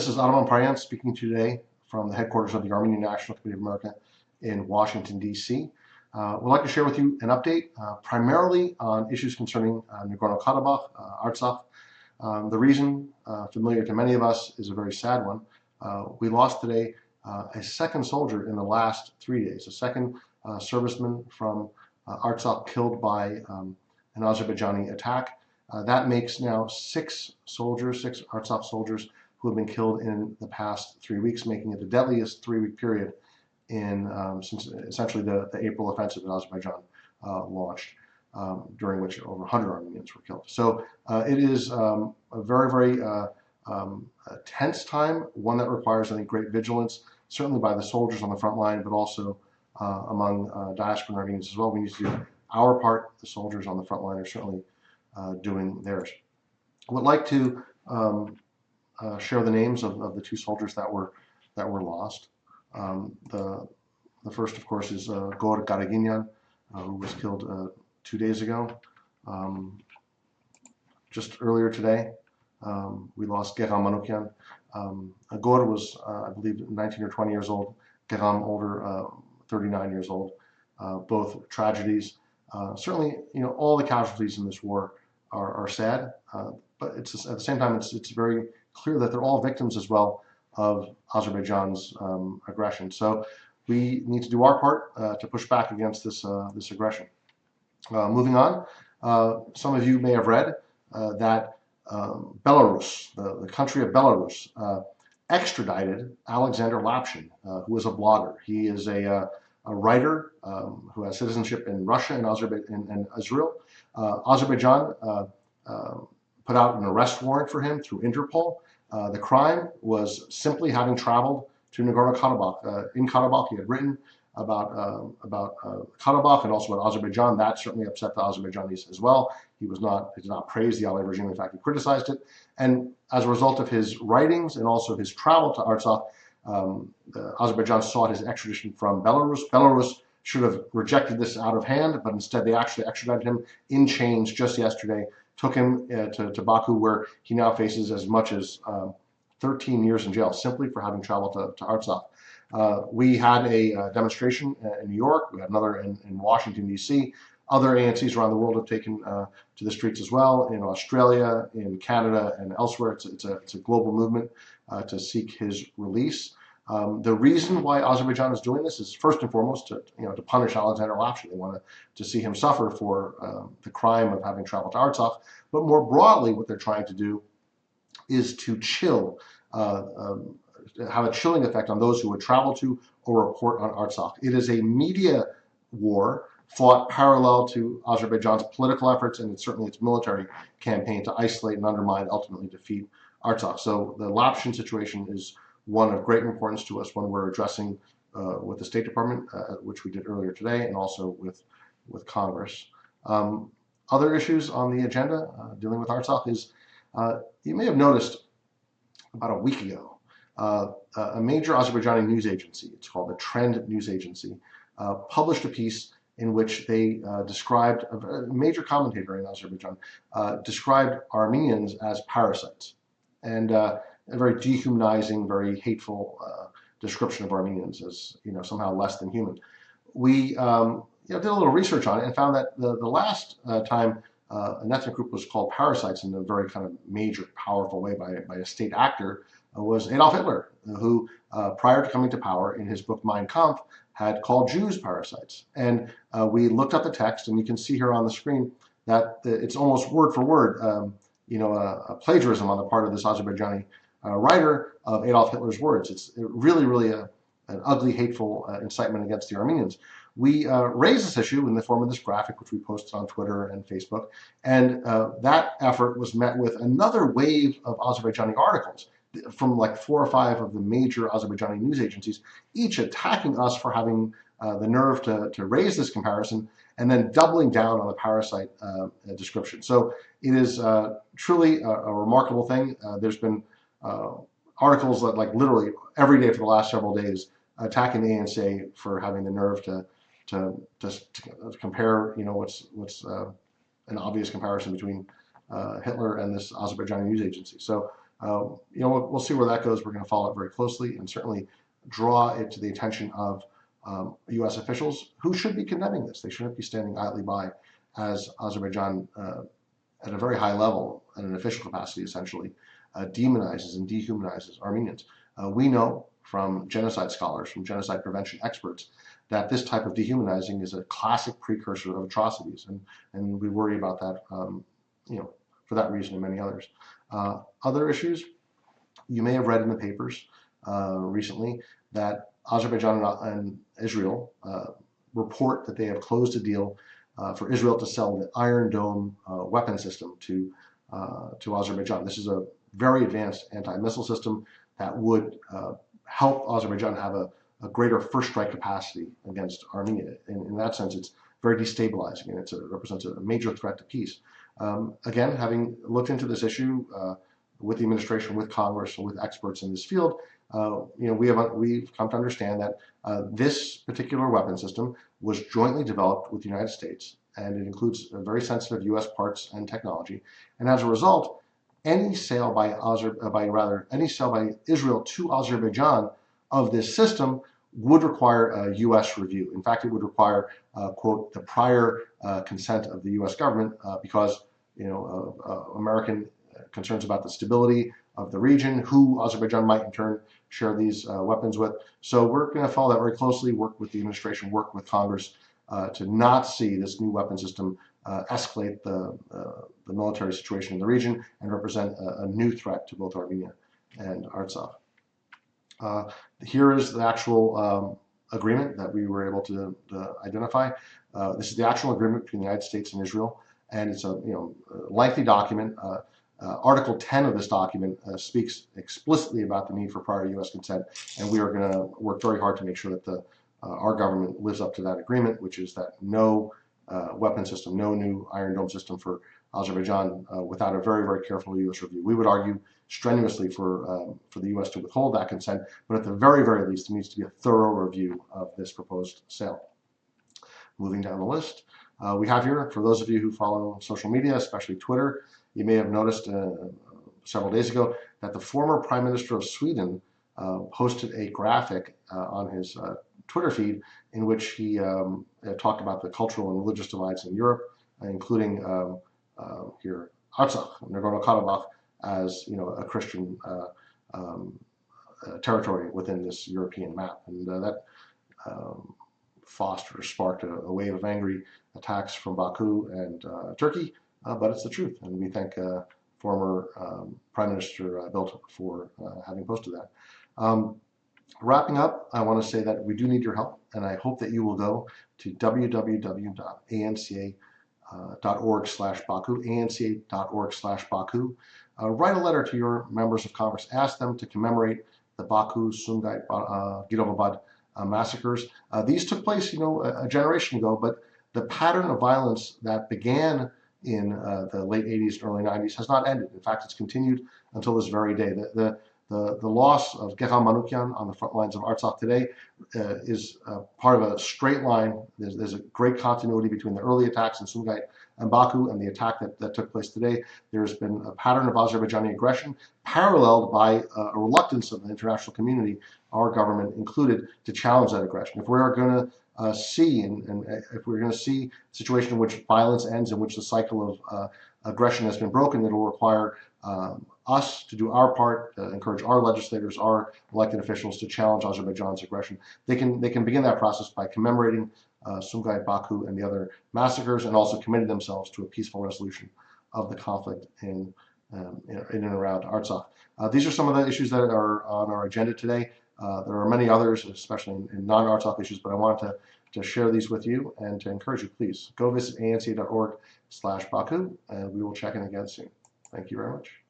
This is Hamparian speaking to you today from the headquarters of the Armenian National Committee of America in Washington, D.C. We'd like to share with you an update primarily on issues concerning Nagorno-Karabakh, Artsakh. The reason, familiar to many of us, is a very sad one. We lost today a second soldier in the last 3 days, a second serviceman from Artsakh killed by an Azerbaijani attack. That makes now six Artsakh soldiers who have been killed in the past 3 weeks, making it the deadliest 3-week period since essentially the April offensive that Azerbaijan launched, during which over 100 Armenians were killed. So it is a very, very tense time, one that requires, I think, great vigilance, certainly by the soldiers on the front line, but also among diaspora Armenians as well. We need to do our part. The soldiers on the front line are certainly doing theirs. I would like to share the names of the two soldiers that were lost. The first, of course, is Gareginyan, who was killed 2 days ago. Just earlier today, we lost Gegham Manukyan. Gor was, I believe, 19 or 20 years old. Gegham, older, 39 years old. Both tragedies. Certainly, all the casualties in this war are sad, but it's at the same time it's very clear that they're all victims as well of Azerbaijan's aggression. So we need to do our part to push back against this aggression. Moving on, some of you may have read that Belarus, the country of Belarus, extradited Alexander Lapshin, who is a blogger. He is a writer who has citizenship in Russia and Israel. Azerbaijan put out an arrest warrant for him through Interpol. The crime was simply having traveled to Nagorno-Karabakh. In Karabakh, he had written about Karabakh and also about Azerbaijan. That certainly upset the Azerbaijanis as well. He did not praise the Aliyev regime. In fact, he criticized it. And as a result of his writings and also his travel to Artsakh, Azerbaijan sought his extradition from Belarus. Belarus should have rejected this out of hand, but instead they actually extradited him in chains just yesterday, took him to Baku, where he now faces as much as 13 years in jail simply for having traveled to Artsakh. We had a demonstration in New York. We had another in Washington, D.C. Other ANCs around the world have taken to the streets as well, in Australia, in Canada, and elsewhere. It's a global movement to seek his release. The reason why Azerbaijan is doing this is first and foremost to punish Alexander Lapshin. They want to see him suffer for the crime of having traveled to Artsakh. But more broadly, what they're trying to do is to chill, have a chilling effect on those who would travel to or report on Artsakh. It is a media war fought parallel to Azerbaijan's political efforts and certainly its military campaign to isolate and undermine, ultimately defeat Artsakh. So the Lapshin situation is one of great importance to us, one we're addressing with the State Department, which we did earlier today, and also with Congress. Other issues on the agenda dealing with Artsakh is, you may have noticed about a week ago, a major Azerbaijani news agency, it's called the Trend News Agency, published a piece in which they described, a major commentator in Azerbaijan, described Armenians as parasites. And a very dehumanizing, very hateful description of Armenians as somehow less than human. We did a little research on it and found that the last time an ethnic group was called parasites in a very kind of major, powerful way by a state actor was Adolf Hitler, who prior to coming to power in his book Mein Kampf had called Jews parasites. And we looked up the text, and you can see here on the screen that it's almost word for word, a plagiarism on the part of this Azerbaijani writer of Adolf Hitler's words. It's really, really an ugly, hateful incitement against the Armenians. We raised this issue in the form of this graphic, which we posted on Twitter and Facebook, and that effort was met with another wave of Azerbaijani articles from like 4 or 5 of the major Azerbaijani news agencies, each attacking us for having the nerve to raise this comparison and then doubling down on the parasite description. So it is truly a remarkable thing. There's been articles that like literally every day for the last several days attacking the ANCA for having the nerve to compare, what's an obvious comparison between Hitler and this Azerbaijani news agency. So We'll see where that goes. We're going to follow it very closely and certainly draw it to the attention of U.S. officials who should be condemning this. They shouldn't be standing idly by as Azerbaijan, at a very high level, in an official capacity essentially, demonizes and dehumanizes Armenians. We know from genocide scholars, from genocide prevention experts, that this type of dehumanizing is a classic precursor of atrocities, and we worry about that, for that reason and many others. Other issues, you may have read in the papers recently that Azerbaijan and Israel report that they have closed a deal for Israel to sell the Iron Dome weapon system to Azerbaijan. This is a very advanced anti-missile system that would help Azerbaijan have a greater first strike capacity against Armenia. In that sense, it's very destabilizing, and it represents a major threat to peace. Again, having looked into this issue with the administration, with Congress, and with experts in this field, we've come to understand that this particular weapon system was jointly developed with the United States, and it includes very sensitive U.S. parts and technology. And as a result, any sale by Israel to Azerbaijan of this system would require a U.S. review. In fact, it would require, quote, the prior consent of the U.S. government because, American concerns about the stability of the region, who Azerbaijan might in turn share these weapons with. So we're going to follow that very closely, work with the administration, work with Congress to not see this new weapon system escalate the military situation in the region and represent a new threat to both Armenia and Artsakh. Here is the actual agreement that we were able to identify. This is the actual agreement between the United States and Israel, and it's a lengthy document. Article 10 of this document speaks explicitly about the need for prior U.S. consent, and we are going to work very hard to make sure that our government lives up to that agreement, which is that no weapon system, no new Iron Dome system for Azerbaijan without a very, very careful U.S. review. We would argue strenuously for the U.S. to withhold that consent, but at the very, very least, there needs to be a thorough review of this proposed sale. Moving down the list, we have here, for those of you who follow social media, especially Twitter, you may have noticed several days ago that the former Prime Minister of Sweden posted a graphic on his Twitter feed in which he talked about the cultural and religious divides in Europe, including here Artsakh, Nagorno-Karabakh, as a Christian territory within this European map, and that fostered or sparked a wave of angry attacks from Baku and Turkey. But it's the truth, and we thank former Prime Minister Hilter for having posted that. Wrapping up, I want to say that we do need your help, and I hope that you will go to www.anca.org/Baku, anca.org/Baku. Write a letter to your members of Congress. Ask them to commemorate the Baku, Sumgait, Kirovabad massacres. These took place, a generation ago, but the pattern of violence that began in the late 80s and early 90s has not ended. In fact, it's continued until this very day. The loss of Gegham Manukyan on the front lines of Artsakh today is part of a straight line. There's a great continuity between the early attacks in Sumgait and Baku and the attack that took place today. There's been a pattern of Azerbaijani aggression paralleled by a reluctance of the international community, our government included, to challenge that aggression. If we are going to see, and if we're going to see a situation in which violence ends, in which the cycle of aggression has been broken, it will require us to do our part, encourage our legislators, our elected officials to challenge Azerbaijan's aggression. They can begin that process by commemorating Sumgait, Baku, and the other massacres, and also committing themselves to a peaceful resolution of the conflict in and around Artsakh. These are some of the issues that are on our agenda today. There are many others, especially in non-Artsakh issues, but I wanted to share these with you and to encourage you, please go visit anca.org/Baku, and we will check in again soon. Thank you very much.